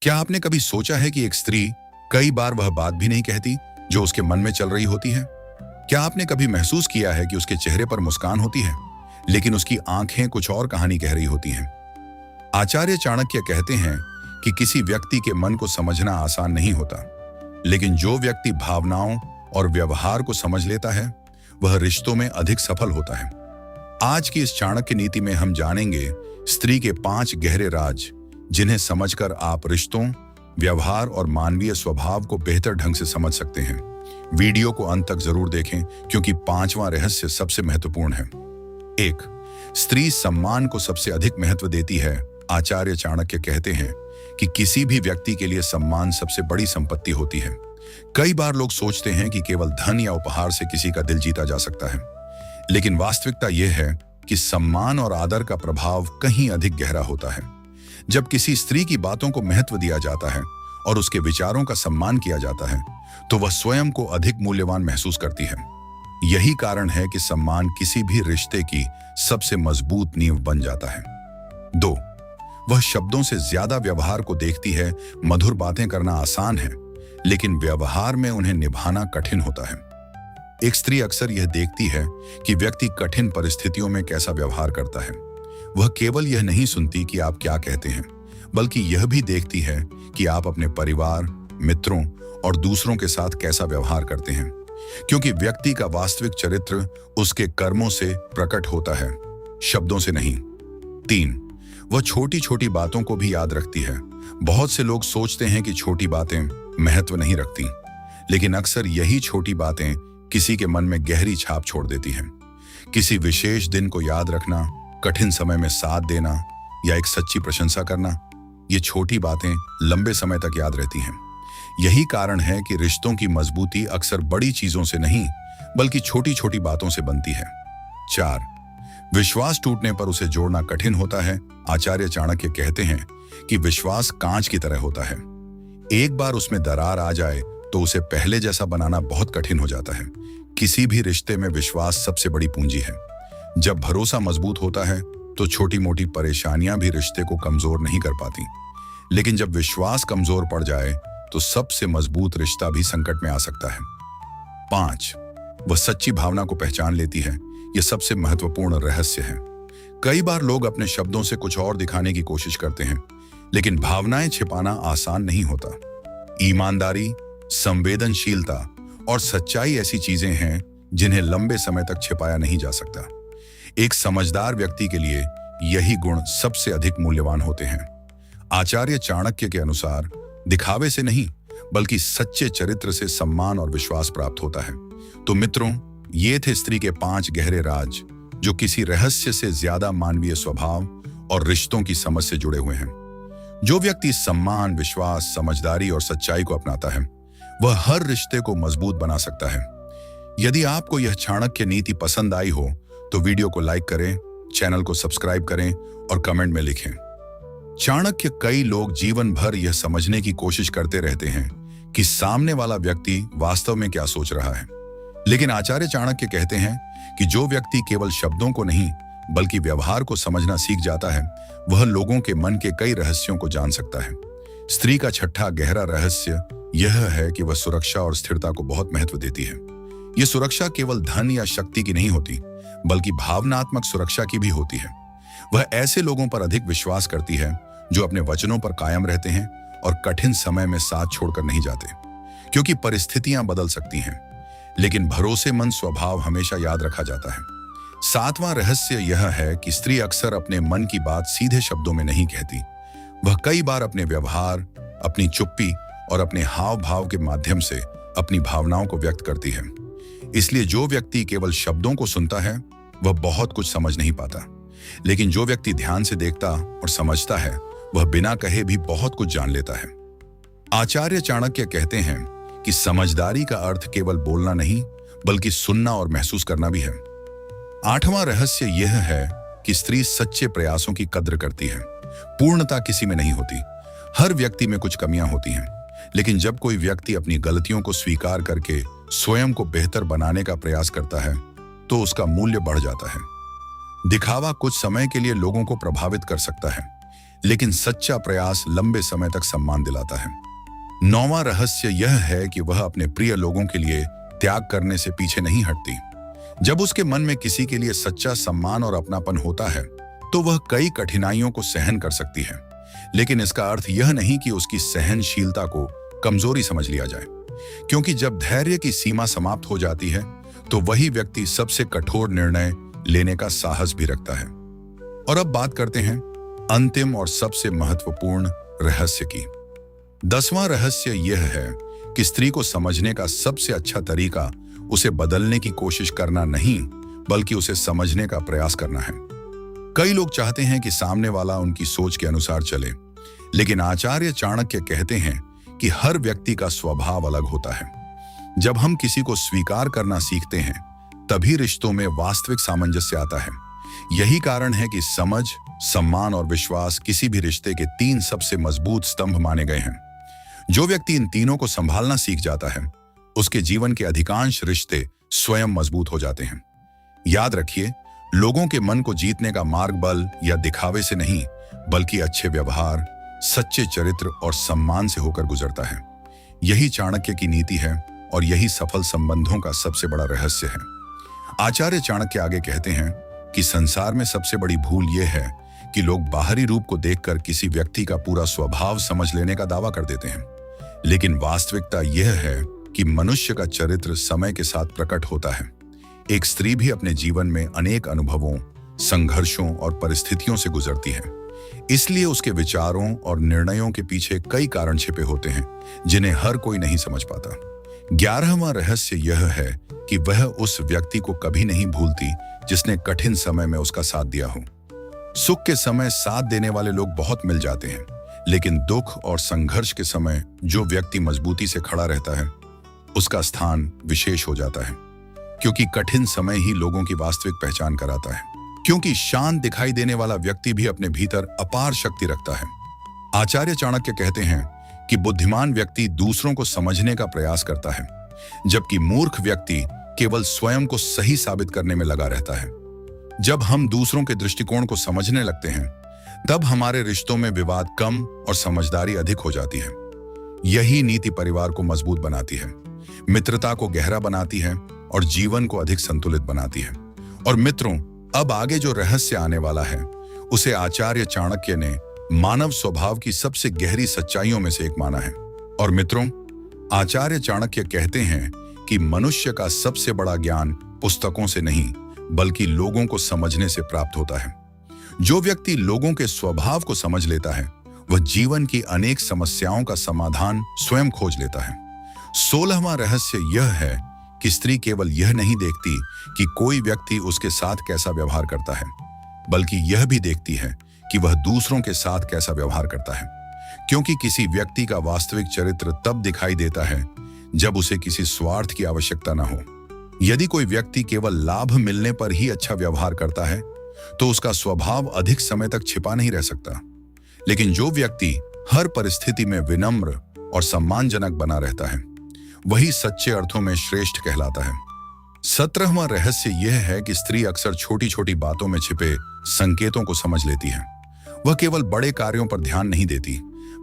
क्या आपने कभी सोचा है कि एक स्त्री कई बार वह बात भी नहीं कहती जो उसके मन में चल रही होती है? क्या आपने कभी महसूस किया है कि उसके चेहरे पर मुस्कान होती है, लेकिन उसकी आंखें कुछ और कहानी कह रही होती हैं? आचार्य चाणक्य कहते हैं कि किसी व्यक्ति के मन को समझना आसान नहीं होता, लेकिन जो व्यक्ति भावनाओं और व्यवहार को समझ लेता है, वह रिश्तों में अधिक सफल होता है। आज की इस चाणक्य नीति में हम जानेंगे स्त्री के 5 गहरे राज, जिन्हें समझकर आप रिश्तों, व्यवहार और मानवीय स्वभाव को बेहतर ढंग से समझ सकते हैं। वीडियो को अंत तक जरूर देखें, क्योंकि 5वां रहस्य सबसे महत्वपूर्ण है। 1. स्त्री सम्मान को सबसे अधिक महत्व देती है। आचार्य चाणक्य कहते हैं कि किसी भी व्यक्ति के लिए सम्मान सबसे बड़ी संपत्ति होती है। कई बार लोग सोचते हैं कि केवल धन या उपहार से किसी का दिल जीता जा सकता है, लेकिन वास्तविकता यह है कि सम्मान और आदर का प्रभाव कहीं अधिक गहरा होता है। जब किसी स्त्री की बातों को महत्व दिया जाता है और उसके विचारों का सम्मान किया जाता है, तो वह स्वयं को अधिक मूल्यवान महसूस करती है। यही कारण है कि सम्मान किसी भी रिश्ते की सबसे मजबूत नींव बन जाता है। 2. वह शब्दों से ज्यादा व्यवहार को देखती है। मधुर बातें करना आसान है, लेकिन व्यवहार में उन्हें निभाना कठिन होता है। एक स्त्री अक्सर यह देखती है कि व्यक्ति कठिन परिस्थितियों में कैसा व्यवहार करता है। वह केवल यह नहीं सुनती कि आप क्या कहते हैं, बल्कि यह भी देखती है कि आप अपने परिवार, मित्रों और दूसरों के साथ कैसा व्यवहार करते हैं, क्योंकि व्यक्ति का वास्तविक चरित्र उसके कर्मों से प्रकट होता है, शब्दों से नहीं। 3. वह छोटी छोटी बातों को भी याद रखती है। बहुत से लोग सोचते हैं कि छोटी बातें महत्व नहीं रखती, लेकिन अक्सर यही छोटी बातें किसी के मन में गहरी छाप छोड़ देती हैं। किसी विशेष दिन को याद रखना, कठिन समय में साथ देना या एक सच्ची प्रशंसा करना, ये छोटी बातें लंबे समय तक याद रहती हैं। यही कारण है कि रिश्तों की मजबूती अक्सर बड़ी चीजों से नहीं, बल्कि छोटी छोटी बातों से बनती है। 4. विश्वास टूटने पर उसे जोड़ना कठिन होता है। आचार्य चाणक्य कहते हैं कि विश्वास कांच की तरह होता है। एक बार उसमें दरार आ जाए तो उसे पहले जैसा बनाना बहुत कठिन हो जाता है। किसी भी रिश्ते में विश्वास सबसे बड़ी पूंजी है। जब भरोसा मजबूत होता है तो छोटी मोटी परेशानियां भी रिश्ते को कमजोर नहीं कर पाती, लेकिन जब विश्वास कमजोर पड़ जाए तो सबसे मजबूत रिश्ता भी संकट में आ सकता है। 5. वह सच्ची भावना को पहचान लेती है। यह सबसे महत्वपूर्ण रहस्य है। कई बार लोग अपने शब्दों से कुछ और दिखाने की कोशिश करते हैं, लेकिन भावनाएं छिपाना आसान नहीं होता। ईमानदारी, संवेदनशीलता और सच्चाई ऐसी चीजें हैं जिन्हें लंबे समय तक छिपाया नहीं जा सकता। एक समझदार व्यक्ति के लिए यही गुण सबसे अधिक मूल्यवान होते हैं। आचार्य चाणक्य के अनुसार दिखावे से नहीं, बल्कि सच्चे चरित्र से सम्मान और विश्वास प्राप्त होता है। तो मित्रों, ये थे स्त्री के 5 गहरे राज, जो किसी रहस्य से ज्यादा मानवीय स्वभाव और रिश्तों की समझ से जुड़े हुए हैं। जो व्यक्ति सम्मान, विश्वास, समझदारी और सच्चाई को अपनाता है, वह हर रिश्ते को मजबूत बना सकता है। यदि आपको यह चाणक्य नीति पसंद आई हो तो वीडियो को लाइक करें, चैनल को सब्सक्राइब करें और कमेंट में लिखें। चाणक्य कई लोग जीवन भर यह समझने की कोशिश करते रहते हैं कि सामने वाला व्यक्ति वास्तव में क्या सोच रहा है, लेकिन आचार्य चाणक्य कहते हैं कि जो व्यक्ति केवल शब्दों को नहीं, बल्कि व्यवहार को समझना सीख जाता है, वह लोगों के मन के कई रहस्यों को जान सकता है। स्त्री का 6ठा गहरा रहस्य यह है कि वह सुरक्षा और स्थिरता को बहुत महत्व देती है। यह सुरक्षा केवल धन या शक्ति की नहीं होती, बल्कि भावनात्मक सुरक्षा की भी होती है। वह ऐसे लोगों पर अधिक विश्वास करती है जो अपने वचनों पर कायम रहते हैं और कठिन समय में साथ छोड़कर नहीं जाते, क्योंकि परिस्थितियां बदल सकती हैं, लेकिन भरोसेमंद स्वभाव हमेशा याद रखा जाता है। 7वां रहस्य यह है कि स्त्री अक्सर अपने मन की बात सीधे शब्दों में नहीं कहती। वह कई बार अपने व्यवहार, अपनी चुप्पी और अपने हाव भाव के माध्यम से अपनी भावनाओं को व्यक्त करती है। इसलिए जो व्यक्ति केवल शब्दों को सुनता है, वह बहुत कुछ समझ नहीं पाता, लेकिन जो व्यक्ति ध्यान से देखता और समझता है, वह बिना कहे भी बहुत कुछ जान लेता है। आचार्य चाणक्य कहते हैं कि समझदारी का अर्थ केवल बोलना नहीं, बल्कि सुनना और महसूस करना भी है। 8वां रहस्य यह है कि स्त्री सच्चे प्रयासों की कद्र करती है। पूर्णता किसी में नहीं होती। हर व्यक्ति में कुछ कमियां होती हैं, लेकिन जब कोई व्यक्ति अपनी गलतियों को स्वीकार करके स्वयं को बेहतर बनाने का प्रयास करता है, तो उसका मूल्य बढ़ जाता है। दिखावा कुछ समय के लिए लोगों को प्रभावित कर सकता है, लेकिन सच्चा प्रयास लंबे समय तक सम्मान दिलाता है। 9वां रहस्य यह है कि वह अपने प्रिय लोगों के लिए त्याग करने से पीछे नहीं हटती। जब उसके मन में किसी के लिए सच्चा सम्मान और अपनापन होता है तो वह कई कठिनाइयों को सहन कर सकती है, लेकिन इसका अर्थ यह नहीं कि उसकी सहनशीलता को कमजोरी समझ लिया जाए, क्योंकि जब धैर्य की सीमा समाप्त हो जाती है तो वही व्यक्ति सबसे कठोर निर्णय लेने का साहस भी रखता है। और अब बात करते हैं अंतिम और सबसे महत्वपूर्ण रहस्य की। 10वां रहस्य यह है कि स्त्री को समझने का सबसे अच्छा तरीका उसे बदलने की कोशिश करना नहीं, बल्कि उसे समझने का प्रयास करना है। कई लोग चाहते हैं कि सामने वाला उनकी सोच के अनुसार चले, लेकिन आचार्य चाणक्य कहते हैं कि हर व्यक्ति का स्वभाव अलग होता है। जब हम किसी को स्वीकार करना सीखते हैं तभी रिश्तों में वास्तविक सामंजस्य आता है। यही कारण है कि समझ, सम्मान और विश्वास किसी भी रिश्ते के 3 सबसे मजबूत स्तंभ माने गए हैं। जो व्यक्ति इन तीनों को संभालना सीख जाता है उसके जीवन के अधिकांश रिश्ते स्वयं मजबूत हो जाते हैं। याद रखिए, लोगों के मन को जीतने का मार्ग बल या दिखावे से नहीं, बल्कि अच्छे व्यवहार, सच्चे चरित्र और सम्मान से होकर गुजरता है। यही चाणक्य की नीति है और यही सफल संबंधों का सबसे बड़ा रहस्य है। आचार्य चाणक्य आगे कहते हैं कि संसार में सबसे बड़ी भूल यह है कि लोग बाहरी रूप को देखकर किसी व्यक्ति का पूरा स्वभाव समझ लेने का दावा कर देते हैं, लेकिन वास्तविकता यह है कि मनुष्य का चरित्र समय के साथ प्रकट होता है। एक स्त्री भी अपने जीवन में अनेक अनुभवों, संघर्षों और परिस्थितियों से गुजरती है, इसलिए उसके विचारों और निर्णयों के पीछे कई कारण छिपे होते हैं जिन्हें हर कोई नहीं समझ पाता। 11वां रहस्य यह है कि वह उस व्यक्ति को कभी नहीं भूलती जिसने कठिन समय में उसका साथ दिया हो। सुख के समय साथ देने वाले लोग बहुत मिल जाते हैं, लेकिन दुख और संघर्ष के समय जो व्यक्ति मजबूती से खड़ा रहता है उसका स्थान विशेष हो जाता है, क्योंकि कठिन समय ही लोगों की वास्तविक पहचान कराता है। क्योंकि शांत दिखाई देने वाला व्यक्ति भी अपने भीतर अपार शक्ति रखता है। आचार्य चाणक्य कहते हैं कि बुद्धिमान व्यक्ति दूसरों को समझने का प्रयास करता है, जबकि मूर्ख व्यक्ति केवल स्वयं को सही साबित करने में लगा रहता है। जब हम दूसरों के दृष्टिकोण को समझने लगते हैं तब हमारे रिश्तों में विवाद कम और समझदारी अधिक हो जाती है। यही नीति परिवार को मजबूत बनाती है, मित्रता को गहरा बनाती है और जीवन को अधिक संतुलित बनाती है। और मित्रों, अब आगे जो रहस्य आने वाला है उसे आचार्य चाणक्य ने मानव स्वभाव की सबसे गहरी सच्चाइयों में से एक माना है। और मित्रों, आचार्य चाणक्य कहते हैं कि मनुष्य का सबसे बड़ा ज्ञान पुस्तकों से नहीं, बल्कि लोगों को समझने से प्राप्त होता है। जो व्यक्ति लोगों के स्वभाव को समझ लेता है वह जीवन की अनेक समस्याओं का समाधान स्वयं खोज लेता है। 16वां रहस्य यह है कि स्त्री केवल यह नहीं देखती कि कोई व्यक्ति उसके साथ कैसा व्यवहार करता है, बल्कि यह भी देखती है कि वह दूसरों के साथ कैसा व्यवहार करता है, क्योंकि किसी व्यक्ति का वास्तविक चरित्र तब दिखाई देता है जब उसे किसी स्वार्थ की आवश्यकता न हो। यदि कोई व्यक्ति केवल लाभ मिलने पर ही अच्छा व्यवहार करता है तो उसका स्वभाव अधिक समय तक छिपा नहीं रह सकता, लेकिन जो व्यक्ति हर परिस्थिति में विनम्र और सम्मानजनक बना रहता है वही सच्चे अर्थों में श्रेष्ठ कहलाता है। 17वां रहस्य यह है कि स्त्री अक्सर छोटी छोटी बातों में छिपे संकेतों को समझ लेती है। वह केवल बड़े कार्यों पर ध्यान नहीं देती,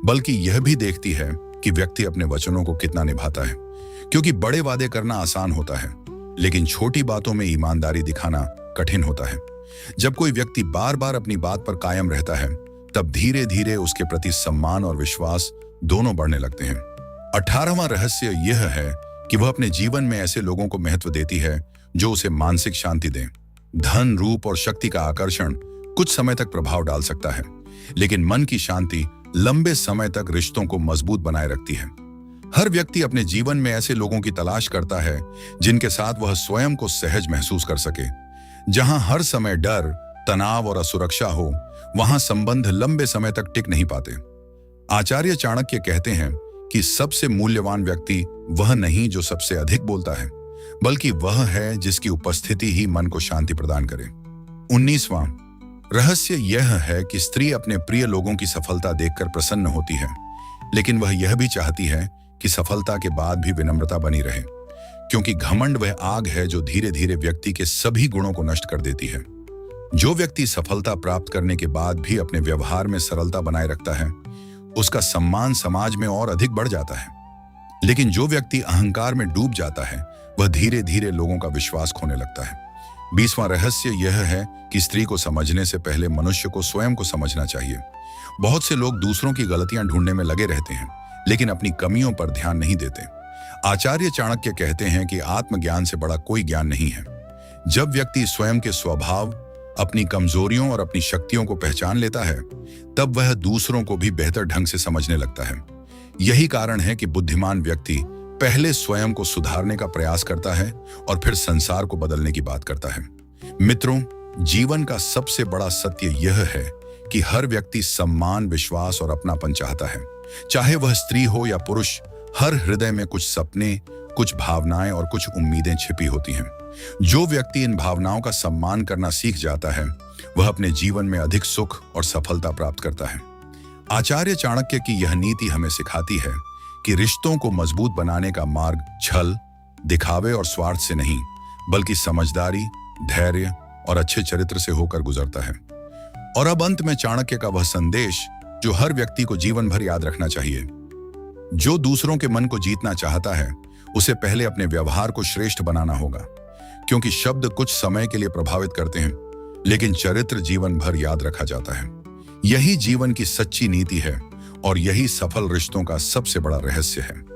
बल्कि यह भी देखती है कि व्यक्ति अपने वचनों को कितना निभाता है, क्योंकि बड़े वादे करना आसान होता है, लेकिन छोटी बातों में ईमानदारी दिखाना कठिन होता है। जब कोई व्यक्ति बार बार अपनी बात पर कायम रहता है तब धीरे धीरे उसके प्रति सम्मान और विश्वास दोनों बढ़ने लगते हैं। 18वां रहस्य यह है कि वह अपने जीवन में ऐसे लोगों को महत्व देती है जो उसे मानसिक शांति दें। धन, रूप और शक्ति का आकर्षण कुछ समय तक प्रभाव डाल सकता है, लेकिन मन की शांति लंबे समय तक रिश्तों को मजबूत बनाए रखती है। हर व्यक्ति अपने जीवन में ऐसे लोगों की तलाश करता है जिनके साथ वह स्वयं को सहज महसूस कर सके। जहां हर समय डर, तनाव और असुरक्षा हो, वहां संबंध लंबे समय तक टिक नहीं पाते। आचार्य चाणक्य कहते हैं कि सबसे मूल्यवान व्यक्ति वह नहीं जो सबसे अधिक बोलता है, बल्कि वह है जिसकी उपस्थिति ही मन को शांति प्रदान करे। 19वां रहस्य यह है कि स्त्री अपने प्रिय लोगों की सफलता देखकर प्रसन्न होती है, लेकिन वह यह भी चाहती है कि सफलता के बाद भी विनम्रता बनी रहे, क्योंकि घमंड वह आग है जो धीरे धीरे व्यक्ति के सभी गुणों को नष्ट कर देती है। जो व्यक्ति सफलता प्राप्त करने के बाद भी अपने व्यवहार में सरलता बनाए रखता है, उसका सम्मान समाज में और अधिक बढ़ जाता है। लेकिन जो व्यक्ति अहंकार में डूब जाता है, वह धीरे धीरे लोगों का विश्वास खोने लगता है। 20वां रहस्य यह है कि स्त्री को समझने से पहले मनुष्य को स्वयं को समझना चाहिए। बहुत से लोग दूसरों की गलतियां ढूंढने में लगे रहते हैं, लेकिन अपनी कमियों पर ध्यान नहीं देते। आचार्य चाणक्य कहते हैं कि आत्मज्ञान से बड़ा कोई ज्ञान नहीं है। जब व्यक्ति स्वयं के स्वभाव, अपनी कमजोरियों और अपनी शक्तियों को पहचान लेता है, तब वह दूसरों को भी बेहतर ढंग से समझने लगता है। यही कारण है कि बुद्धिमान व्यक्ति पहले स्वयं को सुधारने का प्रयास करता है और फिर संसार को बदलने की बात करता है। मित्रों, जीवन का सबसे बड़ा सत्य यह है कि हर व्यक्ति सम्मान, विश्वास और अपनापन चाहता है। चाहे वह स्त्री हो या पुरुष, हर हृदय में कुछ सपने, कुछ भावनाएं और कुछ उम्मीदें छिपी होती हैं। जो व्यक्ति इन भावनाओं का सम्मान करना सीख जाता है, वह अपने जीवन में अधिक सुख और सफलता प्राप्त करता है। आचार्य चाणक्य की यह नीति हमें सिखाती है कि रिश्तों को मजबूत बनाने का मार्ग छल, दिखावे और स्वार्थ से नहीं, बल्कि समझदारी, धैर्य और अच्छे चरित्र से होकर गुजरता है। और अब अंत में चाणक्य का वह संदेश जो हर व्यक्ति को जीवन भर याद रखना चाहिए। जो दूसरों के मन को जीतना चाहता है, उसे पहले अपने व्यवहार को श्रेष्ठ बनाना होगा, क्योंकि शब्द कुछ समय के लिए प्रभावित करते हैं, लेकिन चरित्र जीवन भर याद रखा जाता है। यही जीवन की सच्ची नीति है और यही सफल रिश्तों का सबसे बड़ा रहस्य है।